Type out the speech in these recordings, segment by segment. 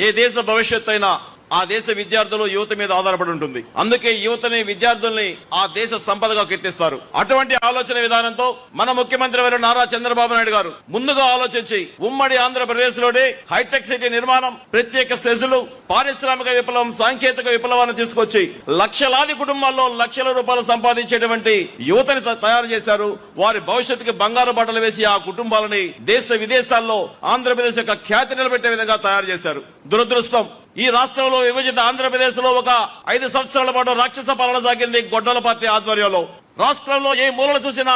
ఏ దేశ భవిష్యత్తు అయినా ఆ దేశ విద్యార్థులు యువత మీద ఆధారపడి ఉంటుంది. అందుకే యువతని విద్యార్థుల్ని ఆ దేశ సంపదగా కీర్తిస్తారు. అటువంటి ఆలోచన విధానంతో మన ముఖ్యమంత్రి వారు నారా చంద్రబాబు నాయుడు గారు ముందుగా ఆలోచించి ఉమ్మడి ఆంధ్రప్రదేశ్ లోనే హైటెక్ సిటీ నిర్మాణం, ప్రత్యేక సెజులు, పారిశ్రామిక విప్లవం, సాంకేతిక విప్లవాన్ని తీసుకొచ్చి లక్షలాది కుటుంబాల్లో లక్షల రూపాయలు సంపాదించేటువంటి యువతని తయారు చేశారు. వారి భవిష్యత్తుకి బంగారు బట్టలు వేసి ఆ కుటుంబాలని దేశ విదేశాల్లో ఆంధ్రప్రదేశ్ యొక్క ఖ్యాతి నిలబెట్టే విధంగా తయారు చేశారు. దురదృష్టం, ఈ రాష్ట్రంలో విభజిత ఆంధ్రప్రదేశ్ లో ఒక 5 సంవత్సరాల పాటు రాక్షస పాలన సాగింది గొడ్డల పార్టీ ఆధ్వర్యంలో. రాష్ట్రంలో ఏ మూలలు చూసినా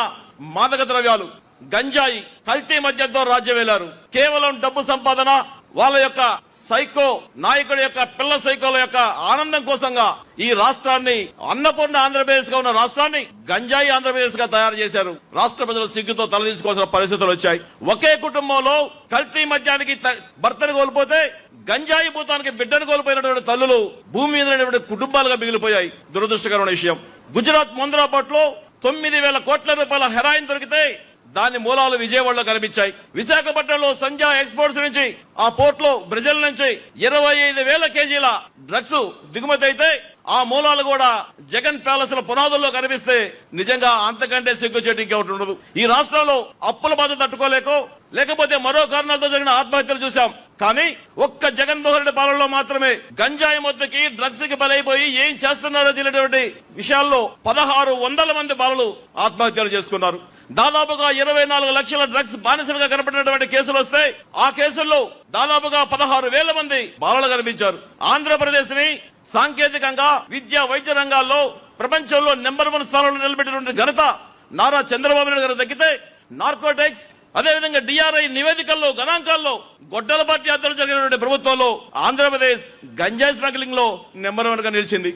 మాదక ద్రవ్యాలు, గంజాయి, కల్తీ మద్యంతో రాజ్యం వెళ్లారు. కేవలం డబ్బు సంపాదన, వాళ్ళ యొక్క సైకో నాయకుడి యొక్క పిల్ల సైకోల యొక్క ఆనందం కోసంగా ఈ రాష్ట్రాన్ని అన్నపూర్ణ ఆంధ్రప్రదేశ్ గా ఉన్న రాష్ట్రాన్ని గంజాయి ఆంధ్రప్రదేశ్ గా తయారు చేశారు. రాష్ట్ర ప్రజలు సిగ్గుతో తలదించుకోవాల్సిన పరిస్థితులు వచ్చాయి. ఒకే కుటుంబంలో కల్తీ మద్యానికి భర్తను కోల్పోతే గంజాయి భూతానికి బిడ్డను కోల్పోయినటువంటి తల్లులు భూమి మీద కుటుంబాలుగా మిగిలిపోయాయి. దురదృష్టకరమైన విషయం. గుజరాత్ ముంద్రా పోర్ట్ లో 9,000 కోట్ల రూపాయల హెరాయిన్ దొరికితే దాని మూలాలు విజయవాడలో కనిపించాయి. విశాఖపట్నంలో సంజా ఎక్స్పోర్ట్స్ నుంచి ఆ పోర్ట్ లో బ్రెజిల్ నుంచి 25,000 కేజీల డ్రగ్స్ దిగుమతి అయితే ఆ మూలాలు కూడా జగన్ ప్యాలెస్ లో పునాదుల్లో కనిపిస్తే నిజంగా అంతకంటే సిగ్గుచేటు ఇంకొకటి ఉండదు. ఈ రాష్ట్రంలో అప్పుల బాధ తట్టుకోలేకో లేకపోతే మరో కారణాలతో జరిగిన ఆత్మహత్యలు చూసాం. కానీ ఒక్క జగన్మోహన్ రెడ్డి పాలనలో మాత్రమే గంజాయి మొద్దకి, డ్రగ్స్ కి బలైపోయి ఏం చేస్తున్నారో తెలియనటువంటి విషయాల్లో 1,600 మంది బాలలు ఆత్మహత్యలు చేసుకున్నారు. దాదాపుగా 24 లక్షల డ్రగ్స్ బానిసలుగా కనపడినటువంటి కేసులు వస్తే ఆ కేసుల్లో దాదాపుగా 16,000 మంది బాలలు కనిపించారు. ఆంధ్రప్రదేశ్ ని సాంకేతికంగా విద్యా, వైద్య రంగాల్లో ప్రపంచంలో నెంబర్ 1 స్థానంలో నిలబెట్టినటువంటి ఘనత నారా చంద్రబాబు నాయుడు గారు దక్కితే, నార్కోటిక్స్ అదేవిధంగా డిఆర్ఐ నివేదికల్లో, గణాంకాల్లో గొడ్డల పార్టీ ఆధ్వర్యంలో జరిగినటువంటి ప్రభుత్వంలో ఆంధ్రప్రదేశ్ గంజాయి స్మగ్లింగ్ లో నెంబర్ 1 గా నిలిచింది.